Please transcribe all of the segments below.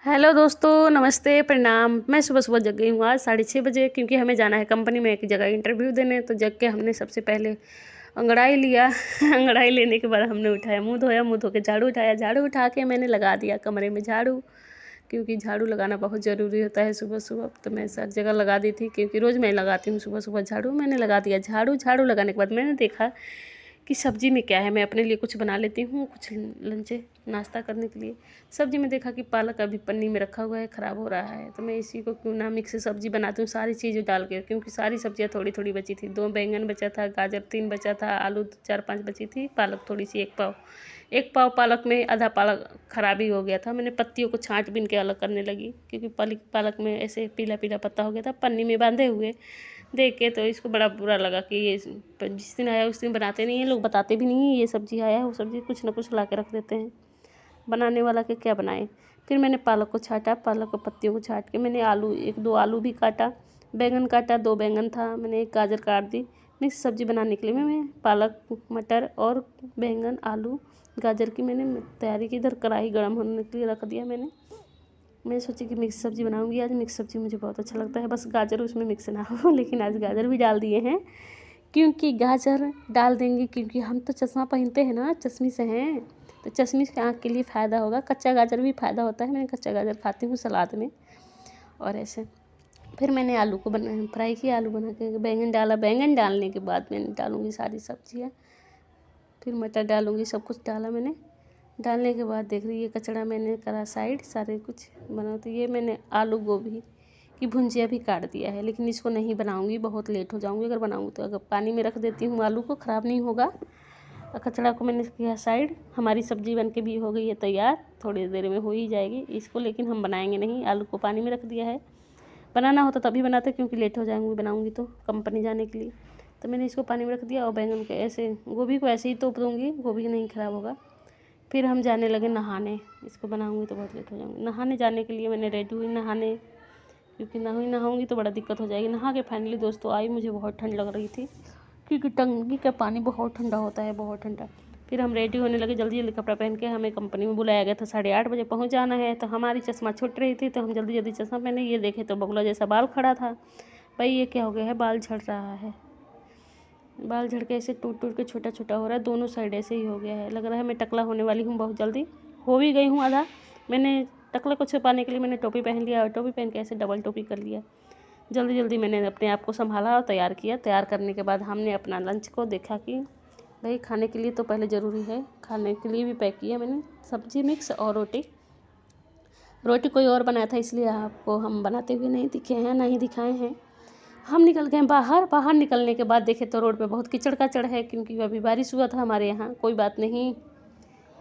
Hello दोस्तों, नमस्ते, प्रणाम। मैं सुबह सुबह जग गई हूँ आज 6:30 बजे, क्योंकि हमें जाना है कंपनी में एक जगह इंटरव्यू देने। तो जग के हमने सबसे पहले अंगड़ाई लिया। अंगड़ाई लेने के बाद हमने उठाया, मुंह धोया, मुंह धो के झाड़ू उठाया, झाड़ू उठा के मैंने लगा दिया कमरे में झाड़ू, क्योंकि झाड़ू लगाना बहुत ज़रूरी होता है सुबह सुबह। तो मैं सब जगह लगा दी थी, क्योंकि रोज़ मैं लगाती हूँ सुबह सुबह झाड़ू। मैंने लगा दिया झाड़ू। झाड़ू लगाने के बाद मैंने देखा कि सब्ज़ी में क्या है। मैं अपने लिए कुछ बना लेती हूँ, कुछ लंच नाश्ता करने के लिए। सब्ज़ी में देखा कि पालक अभी पन्नी में रखा हुआ है, ख़राब हो रहा है। तो मैं इसी को क्यों ना मिक्स सब्ज़ी बनाती हूँ सारी चीज़ें डाल के, क्योंकि सारी सब्ज़ियाँ थोड़ी थोड़ी बची थी। 2 बैंगन बचा था, गाजर 3 बचा था, आलू 4-5 बची थी, पालक थोड़ी सी 1 पाव पालक में आधा पालक ख़राब ही हो गया था। मैंने पत्तियों को छाँट बीन के अलग करने लगी, क्योंकि पालक में ऐसे पीला पीला पत्ता हो गया था पन्नी में बांधे हुए देख के। तो इसको बड़ा बुरा लगा कि ये जिस दिन आया उस दिन बनाते नहीं हैं लोग, बताते भी नहीं हैं ये सब्ज़ी आया है वो सब्ज़ी, कुछ ना कुछ ला के रख देते हैं। बनाने वाला के क्या बनाए। फिर मैंने पालक को छाँटा, पालक को पत्तियों को छाँट के मैंने आलू 1-2 आलू भी काटा, बैंगन काटा, 2 बैंगन था, मैंने 1 गाजर काट दी। मिक्स सब्ज़ी बनाने के लिए मैं पालक, मटर और बैंगन, आलू, गाजर की मैंने तैयारी की। इधर कढ़ाई गर्म होने के लिए रख दिया मैं सोची कि मिक्स सब्ज़ी बनाऊंगी आज। मिक्स सब्ज़ी मुझे बहुत अच्छा लगता है, बस गाजर उसमें मिक्स ना हो। लेकिन आज गाजर भी डाल दिए हैं, क्योंकि गाजर डाल देंगे, क्योंकि हम तो चश्मा पहनते हैं ना, चश्मी से हैं, तो चश्मी से आँख के लिए फ़ायदा होगा। कच्चा गाजर भी फ़ायदा होता है, मैंने कच्चा गाजर खाती हूँ सलाद में और ऐसे। फिर मैंने आलू को फ्राई किया, आलू बना के बैंगन डाला। बैंगन डालने के बाद मैंने डालूँगी सारी सब्ज़ियाँ, फिर मटर डालूँगी, सब कुछ डाला मैंने। डालने के बाद देख रही है कचड़ा मैंने करा साइड, सारे कुछ बना। तो ये मैंने आलू गोभी की भुंजिया भी काट दिया है, लेकिन इसको नहीं बनाऊंगी, बहुत लेट हो जाऊंगी अगर बनाऊंगी तो। अगर पानी में रख देती हूँ आलू को, ख़राब नहीं होगा। और कचड़ा को मैंने किया साइड। हमारी सब्ज़ी बन के भी हो गई है तैयार, थोड़ी देर में हो ही जाएगी इसको, लेकिन हम बनाएंगे नहीं। आलू को पानी में रख दिया है, बनाना होता तभी बनाते, क्योंकि लेट हो जाएंगे बनाऊँगी तो कंपनी जाने के लिए। तो मैंने इसको पानी में रख दिया और बैंगन को ऐसे, गोभी को ऐसे ही तोप दूँगी, गोभी नहीं ख़राब होगा। फिर हम जाने लगे नहाने, इसको बनाऊंगी तो बहुत लेट हो जाऊंगी। नहाने जाने के लिए मैंने रेडी हुई नहाने, क्योंकि नहाऊंगी तो बड़ा दिक्कत हो जाएगी। नहा के फाइनली दोस्तों आई, मुझे बहुत ठंड लग रही थी, क्योंकि टंकी का पानी बहुत ठंडा होता है, बहुत ठंडा। फिर हम रेडी होने लगे, जल्दी जल्दी कपड़ा पहन के। हमें कंपनी में बुलाया गया था, 8:30 बजे पहुँच जाना है। तो हमारी चश्मा छूट रही थी, तो हम जल्दी जल्दी चश्मा पहने। ये देखे तो बगुला जैसा बाल खड़ा था। भाई ये क्या हो गया है, बाल झड़ रहा है, बाल झड़ के ऐसे टूट टूट के छोटा छोटा हो रहा है, दोनों साइड ऐसे ही हो गया है। लग रहा है मैं टकला होने वाली हूँ बहुत जल्दी, हो भी गई हूँ आधा। मैंने टकला को छुपाने के लिए मैंने टोपी पहन लिया, और टोपी पहन के ऐसे डबल टोपी कर लिया। जल्दी जल्दी मैंने अपने आप को संभाला और तैयार किया। तैयार करने के बाद हमने अपना लंच को देखा कि भाई खाने के लिए तो पहले ज़रूरी है, खाने के लिए भी पैक किया मैंने सब्ज़ी मिक्स और रोटी। रोटी कोई और बनाया था, इसलिए आपको हम बनाते हुए नहीं दिखे हैं, नहीं दिखाए हैं। हम निकल गए बाहर। बाहर निकलने के बाद देखे तो रोड पे बहुत कीचड़ काचड़ है, क्योंकि अभी बारिश हुआ था हमारे यहाँ। कोई बात नहीं,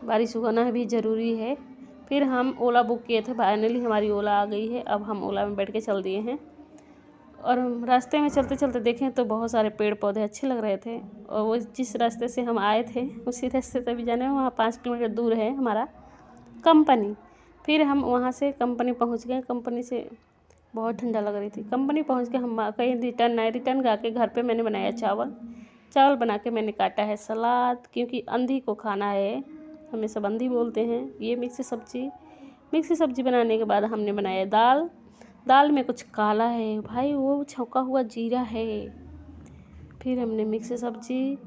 बारिश होना भी ज़रूरी है। फिर हम ओला बुक किए थे, फाइनली हमारी ओला आ गई है। अब हम ओला में बैठ के चल दिए हैं, और हम रास्ते में चलते चलते देखें तो बहुत सारे पेड़ पौधे अच्छे लग रहे थे। और वो जिस रास्ते से हम आए थे उसी रास्ते से भी जाना है, वहाँ 5 किलोमीटर दूर है हमारा कंपनी। फिर हम वहाँ से कंपनी पहुँच गए। कंपनी से बहुत ठंडा लग रही थी। कंपनी पहुंच के हम कहीं रिटर्न आए। रिटर्न गा के घर पे मैंने बनाया चावल बना के मैंने काटा है सलाद, क्योंकि अंधी को खाना है, हमें सब अंधी बोलते हैं। ये मिक्स सब्ज़ी बनाने के बाद हमने बनाया दाल में कुछ काला है भाई, वो छौंका हुआ जीरा है। फिर हमने मिक्स सब्ज़ी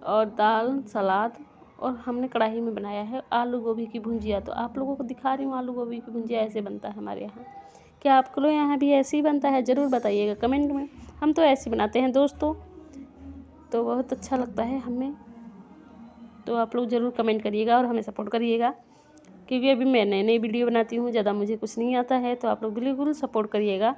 और दाल, सलाद, और हमने कढ़ाई में बनाया है आलू गोभी की भुंजिया। तो आप लोगों को दिखा रही हूँ, आलू गोभी की भुंजिया ऐसे बनता है हमारे यहाँ। क्या आप लोग यहाँ भी ऐसे ही बनता है, ज़रूर बताइएगा कमेंट में। हम तो ऐसे बनाते हैं दोस्तों, तो बहुत अच्छा लगता है हमें। तो आप लोग ज़रूर कमेंट करिएगा और हमें सपोर्ट करिएगा, क्योंकि अभी मैं नई नई वीडियो बनाती हूँ, ज़्यादा मुझे कुछ नहीं आता है। तो आप लोग बिल्कुल सपोर्ट करिएगा।